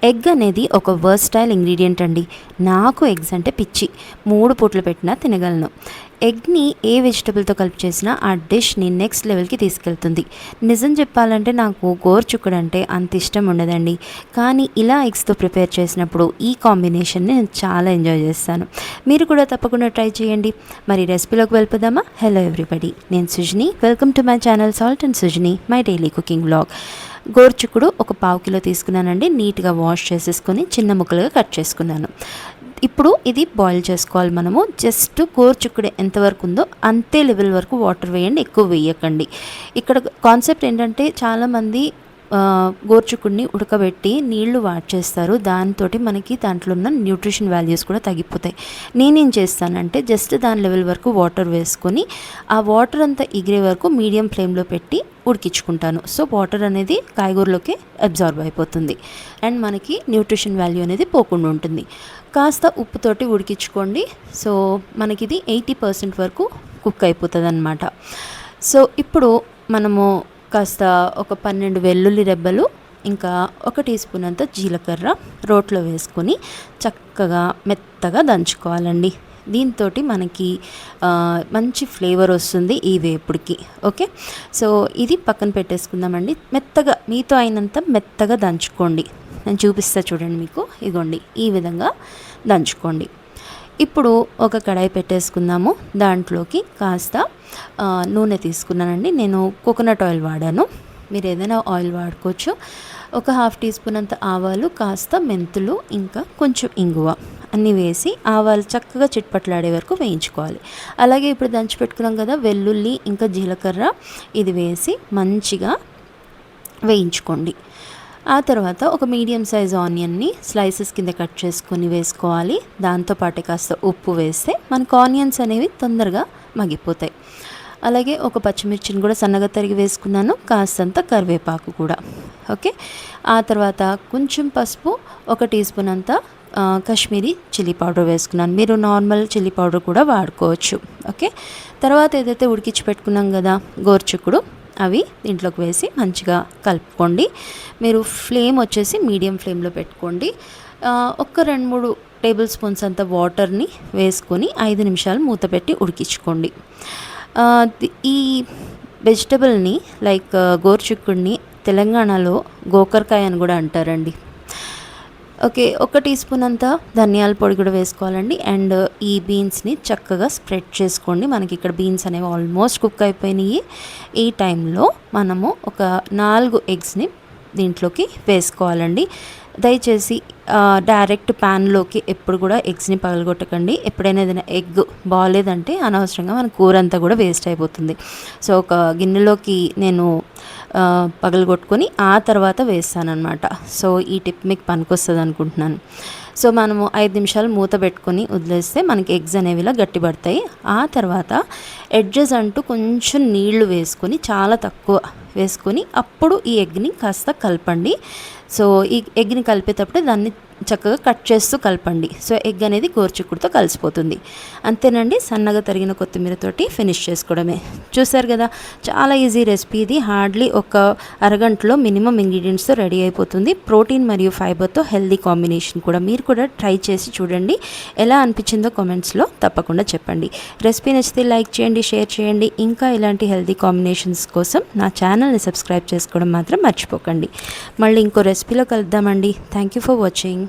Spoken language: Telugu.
ఎగ్ అనేది ఒక వర్స్టైల్ ఇంగ్రీడియంట్ అండి. నాకు ఎగ్స్ అంటే పిచ్చి. 3 పూటలు పెట్టినా తినగలను. ఎగ్ని ఏ వెజిటబుల్తో కలిపి చేసినా ఆ డిష్ని నెక్స్ట్ లెవెల్కి తీసుకెళ్తుంది. నిజం చెప్పాలంటే నాకు గోరుచిక్కుడు అంటే అంత ఇష్టం ఉండదండి. కానీ ఇలా ఎగ్స్తో ప్రిపేర్ చేసినప్పుడు ఈ కాంబినేషన్ని నేను చాలా ఎంజాయ్ చేస్తాను. మీరు కూడా తప్పకుండా ట్రై చేయండి. మరి రెసిపీలోకి వెళ్ళిపోదామా? హలో ఎవ్రీబడి, నేను Sujani. Welcome to my channel salt and Sujani, my daily cooking vlog. గోరుచిక్కుడు ఒక 1/2 కిలో తీసుకున్నానండి. నీట్గా వాష్ చేసేసుకొని చిన్న ముక్కలుగా కట్ చేసుకున్నాను. ఇప్పుడు ఇది బాయిల్ చేసుకోవాలి. మనము జస్ట్ గోరుచిక్కుడు ఎంతవరకు ఉందో అంతే లెవెల్ వరకు వాటర్ వేయండి, ఎక్కువ వేయకండి. ఇక్కడ కాన్సెప్ట్ ఏంటంటే చాలామంది గోరుచిక్కుడిని ఉడకబెట్టి నీళ్లు వాడ్చేస్తారు. దాంతో మనకి దాంట్లో ఉన్న న్యూట్రిషన్ వాల్యూస్ కూడా తగ్గిపోతాయి. నేనేం చేస్తానంటే జస్ట్ దాని లెవెల్ వరకు వాటర్ వేసుకొని ఆ వాటర్ అంతా ఎగిరే వరకు మీడియం ఫ్లేమ్లో పెట్టి ఉడికించుకుంటాను. సో వాటర్ అనేది కాయగూరలోకి అబ్జార్బ్ అయిపోతుంది అండ్ మనకి న్యూట్రిషన్ వాల్యూ అనేది పోకుండా ఉంటుంది. కాస్త ఉప్పుతోటి ఉడికించుకోండి. సో మనకిది 80% వరకు కుక్ అయిపోతుంది అన్నమాట. సో ఇప్పుడు మనము కాస్త ఒక 12 వెల్లుల్లి రెబ్బలు, ఇంకా 1 టీ స్పూన్ అంత జీలకర్ర రోట్లో వేసుకొని చక్కగా మెత్తగా దంచుకోవాలండి. దీంతో మనకి మంచి ఫ్లేవర్ వస్తుంది ఈ వేపుడికి. ఓకే, సో ఇది పక్కన పెట్టేసుకుందామండి. మెత్తగా మీతో అయినంత మెత్తగా దంచుకోండి. నేను చూపిస్తా చూడండి మీకు. ఇగోండి ఈ విధంగా దంచుకోండి. ఇప్పుడు ఒక కడాయి పెట్టేసుకుందాము. దాంట్లోకి కాస్త నూనె తీసుకున్నానండి. నేను కోకోనట్ ఆయిల్ వాడాను. మీరు ఏదైనా ఆయిల్ వాడుకోవచ్చు. ఒక 1/2 టీ స్పూన్ అంత ఆవాలు, కాస్త మెంతులు, ఇంకా కొంచెం ఇంగువ అన్నీ వేసి ఆవాలు చక్కగా చిట్పట్లాడే వరకు వేయించుకోవాలి. అలాగే ఇప్పుడు దంచి పెట్టుకున్నాం కదా వెల్లుల్లి ఇంకా జీలకర్ర, ఇది వేసి మంచిగా వేయించుకోండి. ఆ తర్వాత ఒక మీడియం సైజ్ ఆనియన్ని స్లైసెస్ కింద కట్ చేసుకొని వేసుకోవాలి. దాంతోపాటే కాస్త ఉప్పు వేస్తే మనకు ఆనియన్స్ అనేవి తొందరగా మగ్గిపోతాయి. అలాగే ఒక పచ్చిమిర్చిని కూడా సన్నగా తరిగి వేసుకున్నాను, కాస్తంత కరివేపాకు కూడా. ఓకే, ఆ తర్వాత కొంచెం పసుపు, 1 టీ స్పూన్ అంత కాశ్మీరీ చిల్లీ పౌడర్ వేసుకున్నాను. మీరు నార్మల్ చిల్లీ పౌడర్ కూడా వాడుకోవచ్చు. ఓకే, తర్వాత ఏదైతే ఉడికించి పెట్టుకున్నాం కదా గోరుచిక్కుడు, అవి దీంట్లోకి వేసి మంచిగా కలుపుకోండి. మీరు ఫ్లేమ్ వచ్చేసి మీడియం ఫ్లేమ్లో పెట్టుకోండి. ఒక 2-3 టేబుల్ స్పూన్స్ అంత వాటర్ని వేసుకొని 5 నిమిషాలు మూత పెట్టి ఉడికించుకోండి. ఈ వెజిటబుల్ని లైక్ గోరుచిక్కుడిని తెలంగాణలో గోకరకాయ అని కూడా అంటారండి. ఓకే, 1 టీ స్పూన్ అంతా ధనియాల పొడి కూడా వేసుకోవాలండి. అండ్ ఈ బీన్స్ని చక్కగా స్ప్రెడ్ చేసుకోండి. మనకి ఇక్కడ బీన్స్ అనేవి ఆల్మోస్ట్ కుక్ అయిపోయినాయి. ఈ టైంలో మనము ఒక 4 ఎగ్స్ని దీంట్లోకి వేసుకోవాలండి. దయచేసి డైరెక్ట్ ప్యాన్లోకి ఎప్పుడు కూడా ఎగ్స్ని పగలగొట్టకండి. ఎప్పుడైనా ఏదైనా ఎగ్ బాగాలేదంటే అనవసరంగా మన కూర అంతా కూడా వేస్ట్ అయిపోతుంది. సో ఒక గిన్నెలోకి నేను పగలగొట్టుకొని ఆ తర్వాత వేస్తానన్నమాట. సో ఈ టిప్ మీకు పనికొస్తుంది అనుకుంటున్నాను. సో మనము 5 నిమిషాలు మూత పెట్టుకొని వదిలేస్తే మనకి ఎగ్స్ అనేవి ఇలా గట్టిపడతాయి. ఆ తర్వాత ఎడ్జెస్ అంటూ కొంచెం నీళ్లు వేసుకొని, చాలా తక్కువ వేసుకొని, అప్పుడు ఈ ఎగ్ని కాస్త కలపండి. సో ఈ ఎగ్ని కలిపేటప్పుడు దాన్ని చక్కగా కట్ చేస్తూ కలపండి. సో ఎగ్ అనేది గోరుచిక్కుడుతో కలిసిపోతుంది. అంతేనండి, సన్నగా తరిగిన కొత్తిమీరతోటి ఫినిష్ చేసుకోవడమే. చూసారు కదా, చాలా ఈజీ రెసిపీ ఇది. హార్డ్లీ ఒక అరగంటలో మినిమం ఇంగ్రీడియంట్స్తో రెడీ అయిపోతుంది. ప్రోటీన్ మరియు ఫైబర్తో హెల్దీ కాంబినేషన్ కూడా. మీరు కూడా ట్రై చేసి చూడండి. ఎలా అనిపించిందో కామెంట్స్లో తప్పకుండా చెప్పండి. రెసిపీ నచ్చితే లైక్ చేయండి, షేర్ చేయండి. ఇంకా ఇలాంటి హెల్దీ కాంబినేషన్స్ కోసం నా ఛానల్ని సబ్స్క్రైబ్ చేసుకోవడం మాత్రం మర్చిపోకండి. మళ్ళీ ఇంకో రెసిపీలో కలుద్దామండి. Thank you for watching.